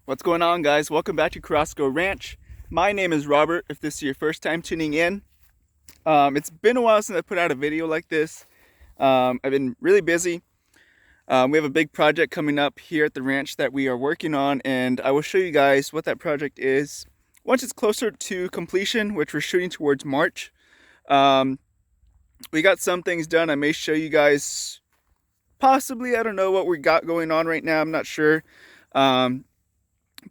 What's going on, guys? Welcome back to Carrasco Ranch. My name is Robert, if this is your first time tuning in. It's been a while since I put out a video like this. I've been really busy. We have a big project coming up here at the ranch that we are working on, and I will show you guys what that project is once it's closer to completion, which we're shooting towards March. We got some things done. I may show you guys possibly. I don't know what we got going on right now. I'm not sure.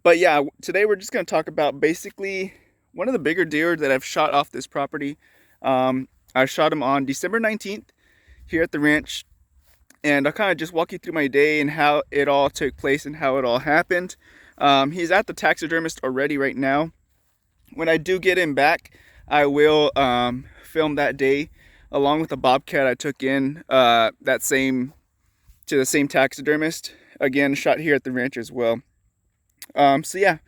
But yeah, today we're just going to talk about basically one of the bigger deer that I've shot off this property. I shot him on December 19th here at the ranch, and I'll kind of just walk you through my day and how it all took place and how it all happened. He's at the taxidermist already right now. When I do get him back, I will film that day along with the bobcat I took in to the same taxidermist. Again, shot here at the ranch as well. So yeah,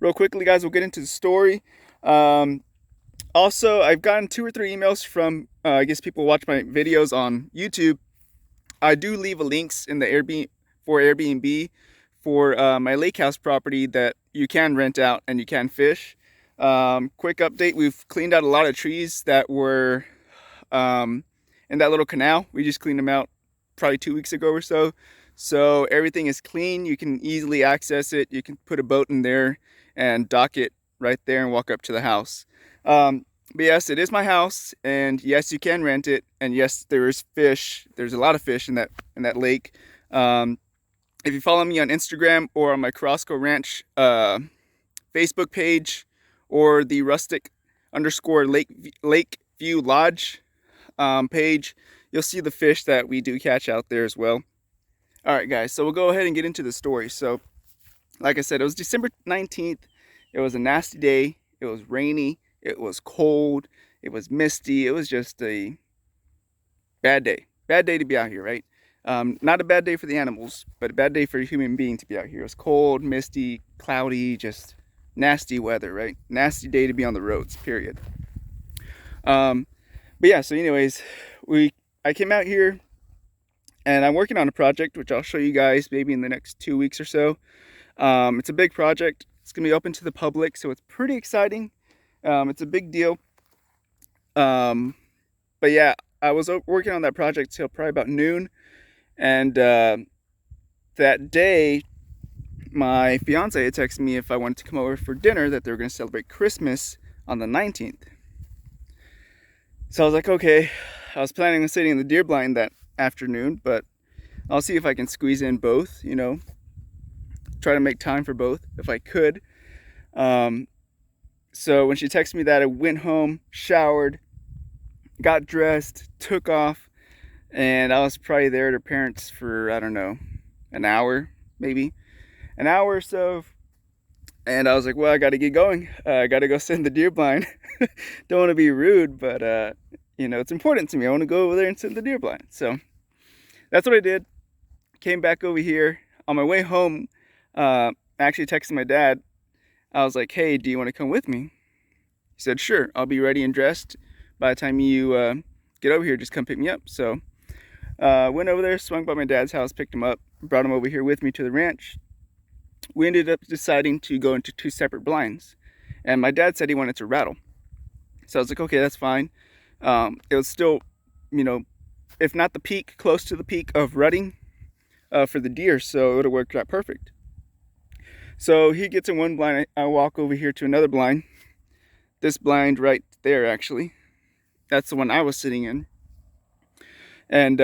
real quickly, guys, we'll get into the story. Also, I've gotten 2 or 3 emails from, I guess people watch my videos on YouTube. I do leave links in the Airbnb for my lake house property that you can rent out and you can fish. Quick update, we've cleaned out a lot of trees that were in that little canal. We just cleaned them out probably 2 weeks ago or so. So everything is clean. You can easily access it. You can put a boat in there and dock it right there and walk up to the house. But yes, it is my house, and yes, you can rent it, and yes, there is fish. There's a lot of fish in that lake. If you follow me on Instagram or on my Carrasco Ranch Facebook page or the rustic_lake view lodge page, you'll see the fish that we do catch out there as well. All right, guys, so we'll go ahead and get into the story. So, like I said, it was December 19th. It was a nasty day. It was rainy. It was cold. It was misty. It was just a bad day. Bad day to be out here, right? Not a bad day for the animals, but a bad day for a human being to be out here. It was cold, misty, cloudy, just nasty weather, right? Nasty day to be on the roads, period. But yeah, so anyways, I came out here, and I'm working on a project, which I'll show you guys maybe in the next 2 weeks or so. It's a big project. It's going to be open to the public, so it's pretty exciting. It's a big deal. But yeah, I was working on that project till probably about noon. And that day, my fiance had texted me if I wanted to come over for dinner, that they were going to celebrate Christmas on the 19th. So I was like, okay. I was planning on sitting in the deer blind that afternoon, but I'll see if I can squeeze in both, you know, try to make time for both if I could. So when she texted me that, I went home, showered, got dressed, took off, and I was probably there at her parents' for, I don't know, an hour, maybe an hour or so. And I was like, well, I got to get going. I got to go sit in the deer blind. Don't want to be rude, but you know, it's important to me. I want to go over there and sit in the deer blind. So that's what I did. Came back over here. On my way home, I actually texted my dad. I was like, hey, do you want to come with me? He said, sure, I'll be ready and dressed. By the time you get over here, just come pick me up. So went over there, swung by my dad's house, picked him up, brought him over here with me to the ranch. We ended up deciding to go into 2 separate blinds. And my dad said he wanted to rattle. So I was like, okay, that's fine. It was still, you know, if not the peak, close to the peak of rutting for the deer, so it would have worked out perfect. So he gets in one blind. I walk over here to another blind. This blind right there, actually. That's the one I was sitting in. And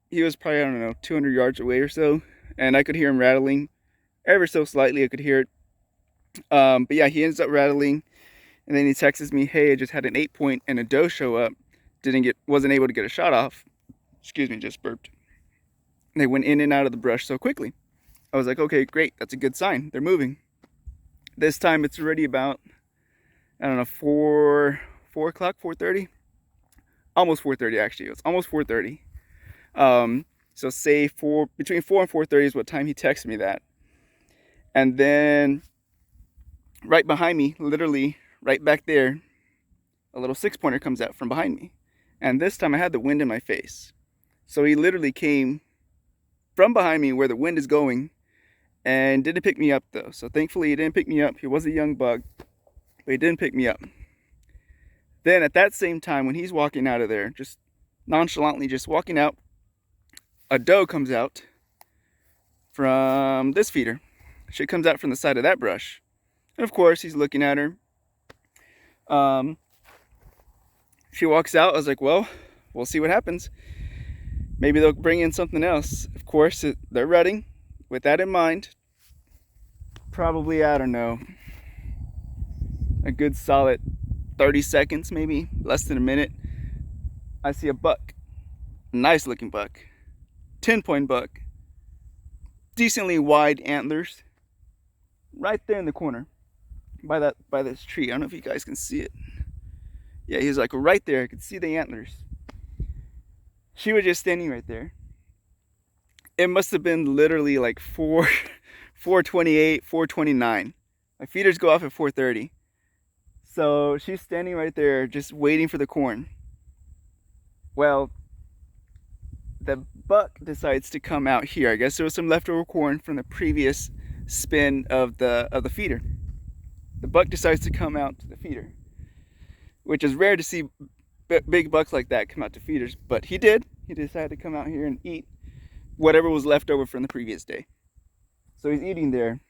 he was probably, I don't know, 200 yards away or so. And I could hear him rattling ever so slightly. I could hear it. But yeah, he ends up rattling. And then he texts me, hey, I just had an 8-point and a doe show up. Wasn't able to get a shot off. Excuse me, just burped. They went in and out of the brush so quickly. I was like, okay, great. That's a good sign. They're moving. This time it's already about, I don't know, 4 o'clock, 4:30? Almost 4:30, actually. It's almost 4:30. So say between 4 and 4:30 is what time he texted me that. And then right behind me, literally right back there, a little 6-pointer comes out from behind me. And this time I had the wind in my face. So he literally came from behind me where the wind is going and didn't pick me up though. So thankfully he didn't pick me up. He was a young buck, but he didn't pick me up. Then at that same time, when he's walking out of there, just nonchalantly just walking out, a doe comes out from this feeder. She comes out from the side of that brush. And of course, he's looking at her. She walks out. I was like, well, we'll see what happens. Maybe they'll bring in something else. Of course, they're rutting. With that in mind, probably, I don't know, a good solid 30 seconds, maybe less than a minute, I see a buck. A nice looking buck. 10-point buck. Decently wide antlers. Right there in the corner. By this tree. I don't know if you guys can see it. Yeah, he's like right there. I could see the antlers. She was just standing right there. It must have been literally like 4:28, 4:29. My feeders go off at 4:30. So she's standing right there just waiting for the corn. Well, the buck decides to come out here. I guess there was some leftover corn from the previous spin of the feeder. The buck decides to come out to the feeder, which is rare to see big bucks like that come out to feeders, but he did. He decided to come out here and eat whatever was left over from the previous day. So he's eating there.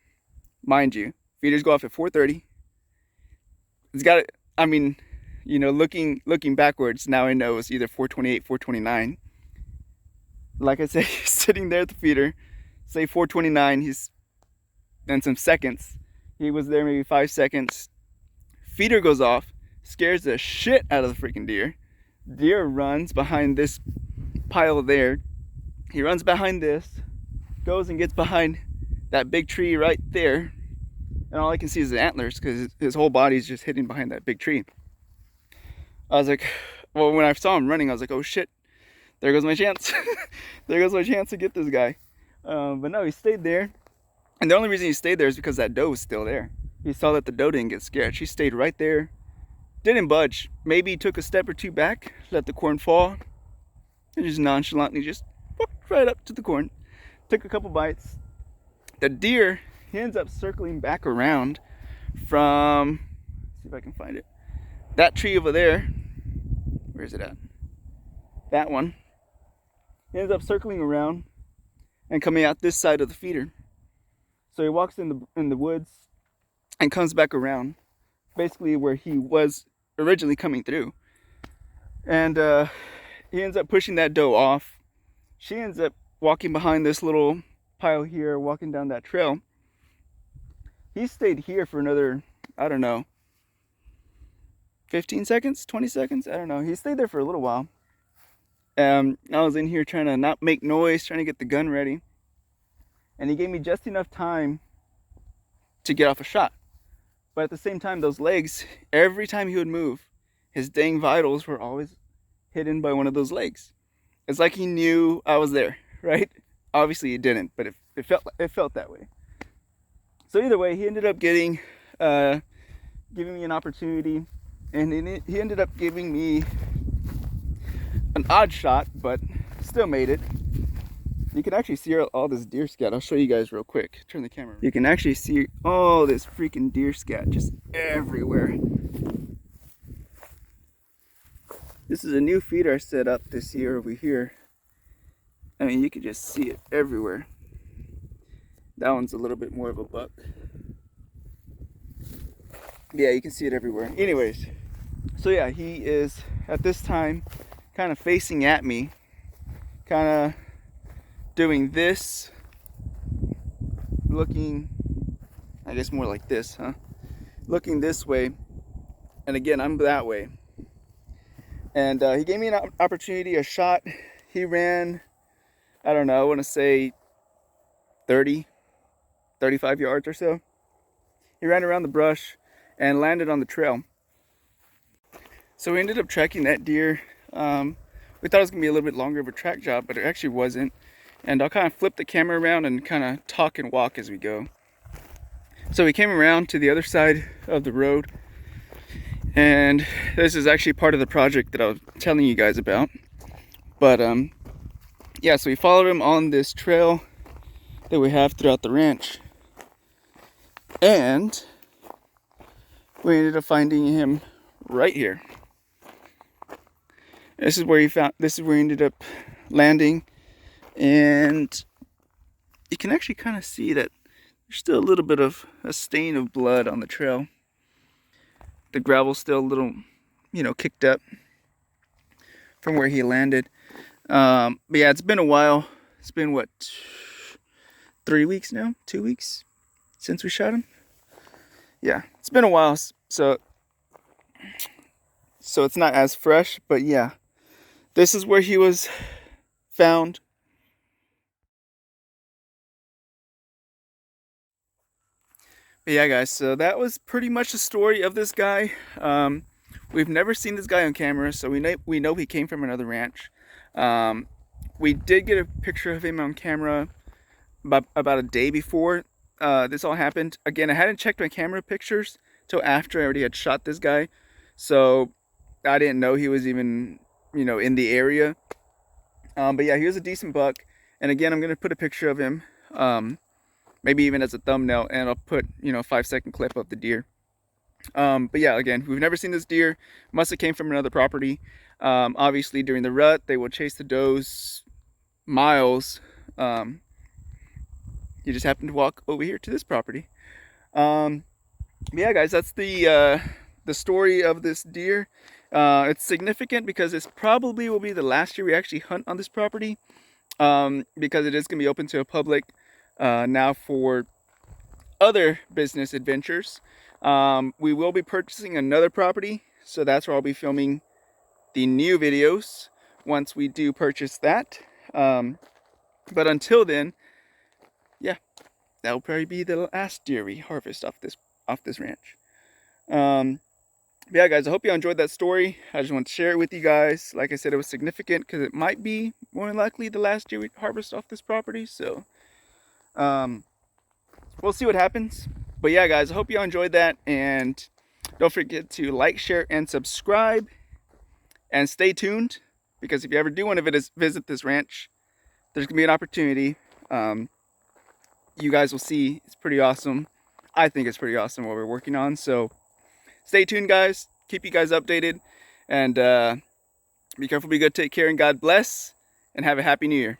Mind you, feeders go off at 4:30. It's got, I mean, you know, looking backwards, now I know it's either 4:28, 4:29. Like I said, he's sitting there at the feeder. Say 4:29, he's in some seconds. He was there maybe 5 seconds. Feeder goes off, scares the shit out of the freaking deer. Deer runs behind this pile there. He runs behind this, goes and gets behind that big tree right there. And all I can see is the antlers because his whole body's just hidden behind that big tree. I was like, well, when I saw him running, I was like, oh shit, there goes my chance. There goes my chance to get this guy. But no, he stayed there. And the only reason he stayed there is because that doe was still there. He saw that the doe didn't get scared. She stayed right there, didn't budge. Maybe took a step or two back, let the corn fall, and just nonchalantly just walked right up to the corn. Took a couple bites. The deer, he ends up circling back around from, let's see if I can find it, that tree over there. Where is it at? That one. He ends up circling around and coming out this side of the feeder. So he walks in the woods and comes back around, basically where he was originally coming through. And he ends up pushing that doe off. She ends up walking behind this little pile here, walking down that trail. He stayed here for another, I don't know, 15 seconds, 20 seconds, I don't know. He stayed there for a little while. I was in here trying to not make noise, trying to get the gun ready. And he gave me just enough time to get off a shot. But at the same time, those legs, every time he would move, his dang vitals were always hidden by one of those legs. It's like he knew I was there, right? Obviously he didn't, but it felt that way. So either way, he ended up giving me an opportunity, and he ended up giving me an odd shot, but still made it. You can actually see all this deer scat. I'll show you guys real quick. Turn the camera. You can actually see all this freaking deer scat just everywhere. This is a new feeder I set up this year over here. I mean, you can just see it everywhere. That one's a little bit more of a buck. Yeah, you can see it everywhere. Anyways, so yeah, he is at this time kind of facing at me, kind of doing this, looking, I guess more like this, huh? Looking this way, and again, I'm that way. And he gave me an opportunity, a shot. He ran, I don't know, I want to say 30, 35 yards or so. He ran around the brush and landed on the trail. So we ended up tracking that deer. We thought it was gonna be a little bit longer of a track job, but it actually wasn't. And I'll kind of flip the camera around and kind of talk and walk as we go. So we came around to the other side of the road, and this is actually part of the project that I was telling you guys about. But yeah, so we followed him on this trail, that we have throughout the ranch. And we ended up finding him right here. This is where he ended up landing, and you can actually kind of see that there's still a little bit of a stain of blood on the trail. The gravel's still a little, kicked up from where he landed. But yeah, it's been a while. It's been what, 3 weeks now? 2 weeks since we shot him? Yeah, it's been a while, so it's not as fresh, but yeah. This is where he was found. But yeah, guys, so that was pretty much the story of this guy. We've never seen this guy on camera, so we know he came from another ranch. We did get a picture of him on camera about a day before this all happened. Again, I hadn't checked my camera pictures till after I already had shot this guy, so I didn't know he was even in the area. But yeah, he was a decent buck. And again, I'm gonna put a picture of him, maybe even as a thumbnail, and I'll put 5-second clip of the deer. But yeah, again, we've never seen this deer. Must have came from another property. Obviously during the rut, they will chase the does miles. You just happen to walk over here to this property. Yeah, guys, that's the story of this deer. It's significant because this probably will be the last year we actually hunt on this property, because it is going to be open to the public now for other business adventures. We will be purchasing another property, so that's where I'll be filming the new videos once we do purchase that. But until then, yeah, that will probably be the last deer we harvest off this ranch. Yeah, guys, I hope you enjoyed that story. I just want to share it with you guys. Like I said, it was significant because it might be more than likely the last deer we harvest off this property. So we'll see what happens. But yeah, guys, I hope you enjoyed that, and don't forget to like, share, and subscribe, and stay tuned, because if you ever do want to visit this ranch, there's gonna be an opportunity. You guys will see, it's pretty awesome. I think it's pretty awesome what we're working on. So stay tuned, guys. Keep you guys updated, and be careful, be good, take care, and God bless, and have a happy new year.